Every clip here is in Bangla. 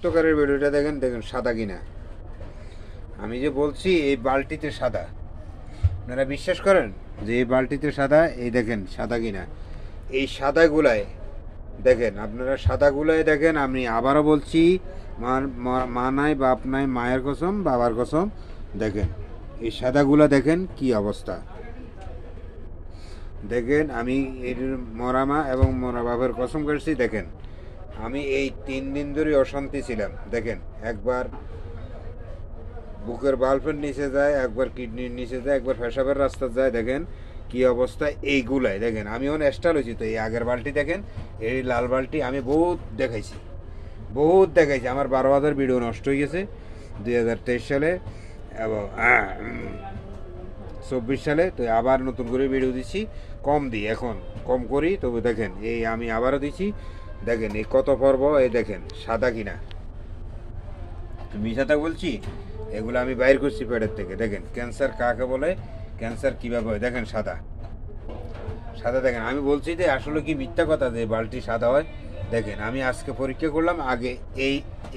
সত্যকারের ভিডিওটা দেখেন, দেখেন সাদা কিনা। আমি যে বলছি এই বালতিতে সাদা, আপনারা বিশ্বাস করেন যে এই বালতিতে সাদা? এই দেখেন সাদা কিনা। এই সাদাগুলায় দেখেন, আপনারা সাদাগুলায় দেখেন। আমি আবারও বলছি, মা নাই বাপ নাই, মায়ের কসম বাবার কসম, দেখেন এই সাদাগুলা দেখেন কি অবস্থা। দেখেন আমি এর মরা মা এবং মরা বাবার কসম করছি। দেখেন আমি এই 3 দিন ধরে অশান্তি ছিলাম। দেখেন একবার বুকের বাল্বের নিচে যায়, একবার কিডনির নিচে যায়, একবার পেশাবের রাস্তা যায়। দেখেন কি অবস্থা এইগুলাই। দেখেন আমি অনেক এক্সট্রা লইছি। তো এই আগের বালতি দেখেন, এই লাল বালতি আমি বহুত দেখাইছি, বহুত দেখাইছি। আমার 12,000 ভিডিও নষ্ট হয়ে গেছে 2023 সালে এবং 24 সালে। তো আবার নতুন করে ভিডিও দিচ্ছি, কম দিই এখন, কম করি। তবে দেখেন এই আমি আবারও দিচ্ছি। দেখেন এই কত পর্ব, এই দেখেন সাদা কিনা। মিশাতা বলছি, এগুলো আমি বাইর করছি পেটের থেকে। দেখেন ক্যান্সার কাকে বলে, ক্যান্সার কীভাবে হয়, দেখেন সাদা সাদা। দেখেন আমি বলছি যে আসলে কি মিথ্যা কথা যে বালতি সাদা হয়? দেখেন আমি আজকে পরীক্ষা করলাম, আগে এই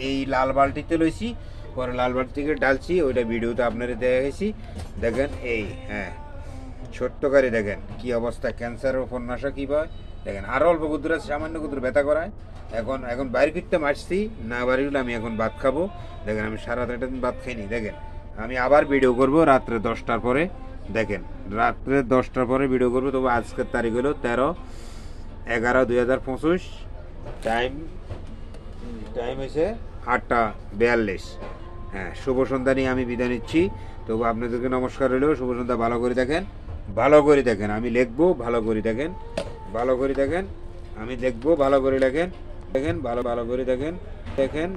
এই লাল বালতিতে লইছি, পরে লাল বালতি থেকে ডালছি, ওইটা ভিডিওতে আপনারা দেখেছি। দেখেন এই, হ্যাঁ সত্যকারী। দেখেন কি অবস্থা, ক্যান্সারের উপন্যাসা কী হয়। দেখেন আরও অল্প কুদুর আছে, সামান্য কুদুর ব্যথা করায়। এখন এখন বাইরে ফিরতে মারছি না, বাড়ি হলে আমি এখন ভাত খাবো। দেখেন আমি সারা রাত দিন ভাত খাইনি। দেখেন আমি আবার ভিডিও করব রাত্রে 10টার পরে। দেখেন রাত্রে 10টার পরে ভিডিও করবো। তবে আজকের তারিখ হলো 13/11/2025। টাইম টাইম হয়েছে 8টা 42। হ্যাঁ, শুভ সন্ধ্যা নিয়ে আমি বিদায় নিচ্ছি। তবু আপনাদেরকে নমস্কার রইল। শুভ সন্ধ্যা। ভালো করে দেখেন, ভালো করে দেখেন। আমি লিখবো, ভালো করে দেখেন, ভালো করে দেখেন। আমি লিখবো, ভালো করে দেখেন, দেখেন ভালো ভালো করে দেখেন, দেখেন।